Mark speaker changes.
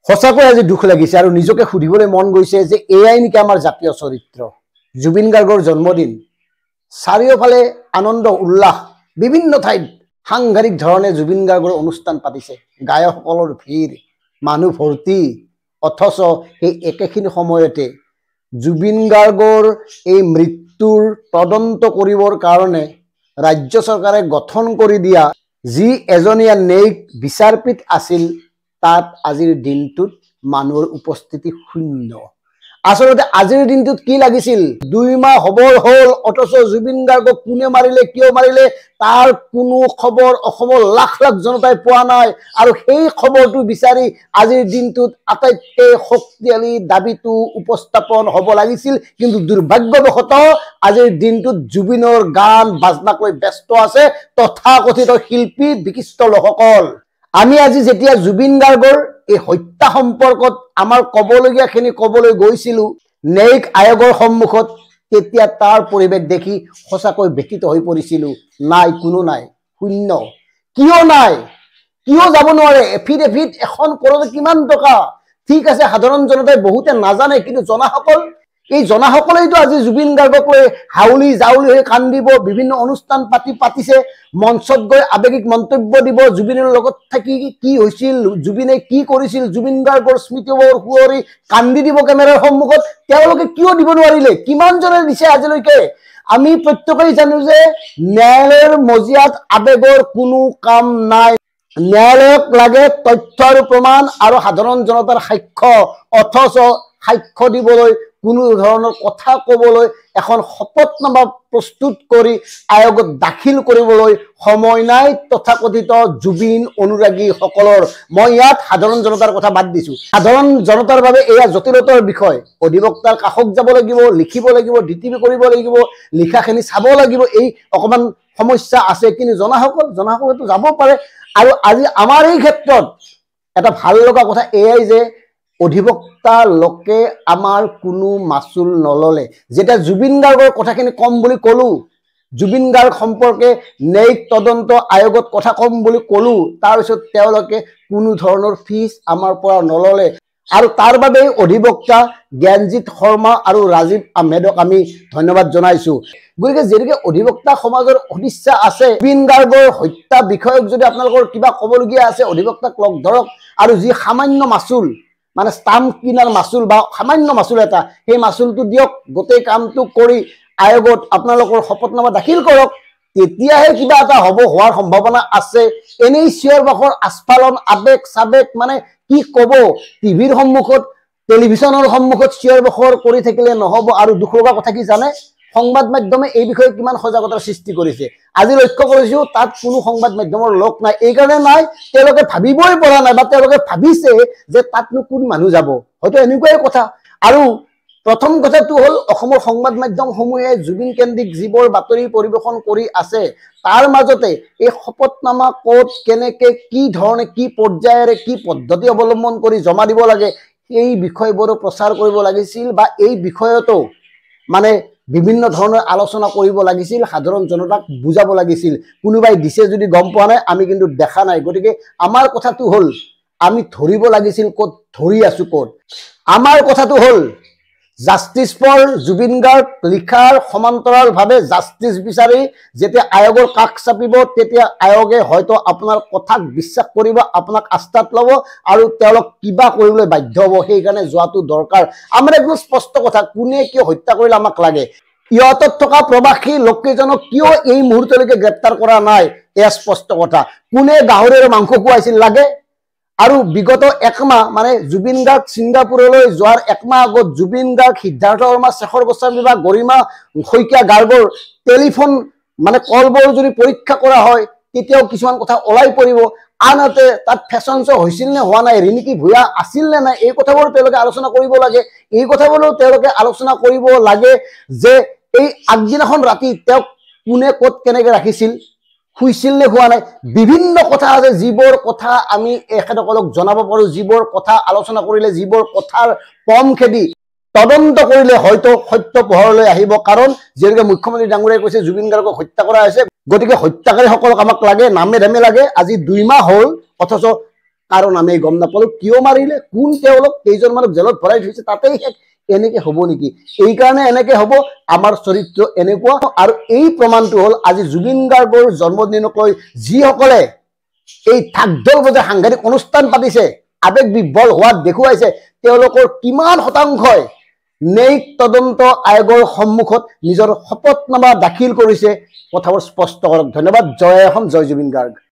Speaker 1: সঁচাকৈ আজি দুখ লাগিছে আৰু নিজকে সুধিবলৈ মন গৈছে যে এয়াই নেকি আমাৰ জাতীয় চৰিত্ৰ। জুবিন গাৰ্গৰ জন্মদিন, চাৰিওফালে আনন্দ উল্লাস, বিভিন্ন ঠাইত সাংঘাতিক ধৰণে জুবিন গাৰ্গৰ অনুষ্ঠান পাতিছে, গায়কসকলৰ ভিৰ, মানুহ ভৰ্তি। অথচ সেই একেখিনি সময়তে জুবিন গাৰ্গৰ এই মৃত্যুৰ তদন্ত কৰিবৰ কাৰণে ৰাজ্য চৰকাৰে গঠন কৰি দিয়া যি এজনীয়া ন্যায়িক বিচাৰপীঠ আছিল, তাত আজিৰ দিনটোত মানুহৰ উপস্থিতি শূন্য। আচলতে আজিৰ দিনটোত কি লাগিছিল, 2 মাহ হবৰ হ'ল, অথচ জুবিন গাৰ্গক কোনে মাৰিলে, কিয় মাৰিলে তাৰ কোনো খবৰ অসমৰ লাখ লাখ জনতাই পোৱা নাই। আৰু সেই খবৰটো বিচাৰি আজিৰ দিনটোত আটাইতকৈ শক্তিশালী দাবীটো উপস্থাপন হ'ব লাগিছিল। কিন্তু দুৰ্ভাগ্যবশতঃ আজিৰ দিনটোত জুবিনৰ গান বাজনাক লৈ ব্যস্ত আছে তথাকথিত শিল্পী বিশিষ্ট লোকসকল। আমি আজি যেতিয়া জুবিন গাৰ্গৰ এই হত্যা সম্পৰ্কত আমাৰ ক'বলগীয়াখিনি ক'বলৈ গৈছিলোঁ ন্যায়িক আয়োগৰ সন্মুখত, তেতিয়া তাৰ পৰিৱেশ দেখি সঁচাকৈ ব্যথিত হৈ পৰিছিলোঁ। নাই, কোনো নাই, শূন্য। কিয় নাই, কিয় যাব নোৱাৰে? এফিডেভিট এখন কৰোঁতে কিমান টকা? ঠিক আছে, সাধাৰণ জনতাই বহুতে নাজানে, কিন্তু জনাসকল, এই জনাসকলেইতো আজি জুবিন গাৰ্গক লৈ হাউলি জাউলি হৈ কান্দিব, বিভিন্ন অনুষ্ঠান পাতিছে, মঞ্চত গৈ আৱেগিক মন্তব্য দিব, জুবিনৰ লগত থাকি কি হৈছিল, জুবিনে কি কৰিছিল, জুবিন গাৰ্গৰ স্মৃতিবোৰ সুঁৱৰি কান্দি দিব কেমেৰাৰ সন্মুখত। তেওঁলোকে কিয় দিব নোৱাৰিলে? কিমানজনে দিছে আজিলৈকে? আমি প্ৰত্যেকেই জানো যে ন্যায়ালয়ৰ মজিয়াত আৱেগৰ কোনো কাম নাই। ন্যায়ালয়ক লাগে তথ্য আৰু প্ৰমাণ আৰু সাধাৰণ জনতাৰ সাক্ষ্য। অথচ সাক্ষ্য দিবলৈ, কোনো ধৰণৰ কথা ক'বলৈ, এখন শপতনামা প্ৰস্তুত কৰি আয়োগত দাখিল কৰিবলৈ সময় নাই তথাকথিত জুবিন অনুৰাগীসকলৰ। মই ইয়াত সাধাৰণ জনতাৰ কথা বাদ দিছোঁ। সাধাৰণ জনতাৰ বাবে এয়া জটিলতাৰ বিষয়। অধিবক্তাৰ কাষত যাব লাগিব, লিখিব লাগিব, ডিটিপি কৰিব লাগিব, লিখাখিনি চাব লাগিব, এই অকণমান সমস্যা আছে। কিন্তু জনাসকলেতো যাব পাৰে। আৰু আজি আমাৰ এই ক্ষেত্ৰত এটা ভাল লগা কথা এয়াই যে অধিবক্তা লোকে আমাৰ কোনো মাচুল নললে। যেতিয়া জুবিন গাৰ্গৰ কথাখিনি কম বুলি ক'লোঁ, জুবিন গাৰ্গ সম্পৰ্কে ন্যায়িক তদন্ত আয়োগত কথা কম বুলি ক'লোঁ, তাৰপিছত তেওঁলোকে কোনো ধৰণৰ ফিজ আমাৰ পৰা নললে। আৰু তাৰ বাবে অধিবক্তা জ্ঞানজিৎ শৰ্মা আৰু ৰাজীৱ আহমেদক আমি ধন্যবাদ জনাইছোঁ। গতিকে যেনেকৈ অধিবক্তা সমাজৰ সদিচ্ছা আছে, জুবিন গাৰ্গৰ হত্যা বিষয়ক যদি আপোনালোকৰ কিবা ক'বলগীয়া আছে, অধিবক্তাক লগ ধৰক। আৰু যি সামান্য মাচুল, মানে ষ্টাম্প কিনাৰ মাচুল বা সামান্য মাচুল এটা, সেই মাচুলটো দিয়ক, গোটেই কামটো কৰি আয়োগত আপোনালোকৰ শপতনামা দাখিল কৰক, তেতিয়াহে কিবা এটা হোৱাৰ সম্ভাৱনা আছে। এনেই চিঞৰ বাখৰ, আস্ফালন, আৱেগ চাবেগ, মানে কি ক'ব, টিভিৰ সন্মুখত, টেলিভিশ্যনৰ সন্মুখত চিঞৰ বাখৰ কৰি থাকিলে নহ'ব। আৰু দুখ লগা কথা কি জানে, সংবাদ মাধ্যমে এই বিষয়ে কিমান সজাগতাৰ সৃষ্টি কৰিছে। আজি লক্ষ্য কৰিছোঁ তাত কোনো সংবাদ মাধ্যমৰ লোক নাই। এইকাৰণে নাই, তেওঁলোকে ভাবিবই পৰা নাই, বা তেওঁলোকে ভাবিছে যে তাতনো কোন মানুহ যাব, হয়তো এনেকুৱাই কথা। আৰু প্ৰথম কথাটো হ'ল, অসমৰ সংবাদ মাধ্যমসমূহে জুবিন কেন্দ্ৰিক যিবোৰ বাতৰি পৰিৱেশন কৰি আছে, তাৰ মাজতে এই শপতনামা ক'ত, কেনেকৈ, কি ধৰণে, কি পৰ্যায়েৰে, কি পদ্ধতি অৱলম্বন কৰি জমা দিব লাগে, এই বিষয়বোৰো প্ৰচাৰ কৰিব লাগিছিল। বা এই বিষয়তো মানে বিভিন্ন ধৰণৰ আলোচনা কৰিব লাগিছিল, সাধাৰণ জনতাক বুজাব লাগিছিল। কোনোবাই দিছে যদি গম পোৱা নাই, আমি কিন্তু দেখা নাই। গতিকে আমাৰ কথাটো হ'ল, আমি ধৰিব লাগিছিল ক'ত, ধৰি আছোঁ ক'ত। আমাৰ কথাটো হ'ল জাষ্টিছ ফৰ জুবিন গাৰ্গ লিখাৰ সমান্তৰালভাৱে জাষ্টিছ বিচাৰি যেতিয়া আয়োগৰ কাষ চাপিব, তেতিয়া আয়োগে হয়তো আপোনাৰ কথাক বিশ্বাস কৰিব, আপোনাক আস্থাত ল'ব আৰু তেওঁলোক কিবা কৰিবলৈ বাধ্য হ'ব। সেইকাৰণে যোৱাটো দৰকাৰ। আমাৰ একদম স্পষ্ট কথা, কোনে কিয় হত্যা কৰিলে আমাক লাগে। ইহঁতত থকা প্ৰবাসী লোককেইজনক কিয় এই মুহূৰ্তলৈকে গ্ৰেপ্তাৰ কৰা নাই, এয়া স্পষ্ট কথা। কোনে গাহৰিৰ মাংস খুৱাইছিল লাগে। আৰু বিগত একমাহ, মানে জুবিন গাৰ্গ ছিংগাপুৰলৈ যোৱাৰ একমাহ আগত জুবিন গাৰ্গ, সিদ্ধাৰ্থ শৰ্মা, শেখৰ গোস্বামী বা গৰিমা শইকীয়া গাৰ্গৰ টেলিফোন মানে কলবোৰ যদি পৰীক্ষা কৰা হয়, তেতিয়াও কিছুমান কথা ওলাই পৰিব। আনহাতে তাত ফেশ্বন শ্ব' হৈছিল নে হোৱা নাই, ৰিণিকী ভূঞা আছিল নে নাই, এই কথাবোৰ তেওঁলোকে আলোচনা কৰিব লাগে। এই কথাবোৰো তেওঁলোকে আলোচনা কৰিব লাগে যে এই আগদিনাখন ৰাতি তেওঁক কোনে ক'ত কেনেকৈ ৰাখিছিল, শুইছিল নে হোৱা নাই, বিভিন্ন কথা আছে, যিবোৰ কথা আমি এখেতসকলক জনাব পাৰোঁ, যিবোৰ কথা আলোচনা কৰিলে, যিবোৰ কথাৰ পম খেদি তদন্ত কৰিলে হয়তো সত্য পোহৰলৈ আহিব। কাৰণ যেনেকৈ মুখ্যমন্ত্ৰী ডাঙৰীয়াই কৈছে জুবিন গাৰ্গক হত্যা কৰা হৈছে, গতিকে হত্যাকাৰীসকলক আমাক লাগে, নামে ধামে লাগে। আজি 2 মাহ হ'ল, অথচ কাৰণ আমি গম নাপালো কিয় মাৰিলে, কোন তেওঁলোক, কেইজন মানুহ জেলত ভৰাই থৈছে, তাতেই শেষ। এনেকে হ'ব নেকি? এই কাৰণে এনেকে হ'ব, আমাৰ চৰিত্ৰ এনেকুৱা। আৰু এই প্ৰমাণটো হ'ল আজি জুবিন গাৰ্গৰ জন্মদিনকৈ যিসকলে এই ঢাকঢোল বজাই সাংঘাতিক অনুষ্ঠান পাতিছে, আৱেগ বিভ্বল হোৱাত দেখুৱাইছে, তেওঁলোকৰ কিমান শতাংশই ন্যায়িক তদন্ত আয়োগৰ সন্মুখত নিজৰ শপতনামা দাখিল কৰিছে, কথাবোৰ স্পষ্ট কৰক। ধন্যবাদ। জয় অসম, জয় জুবিন গাৰ্গ।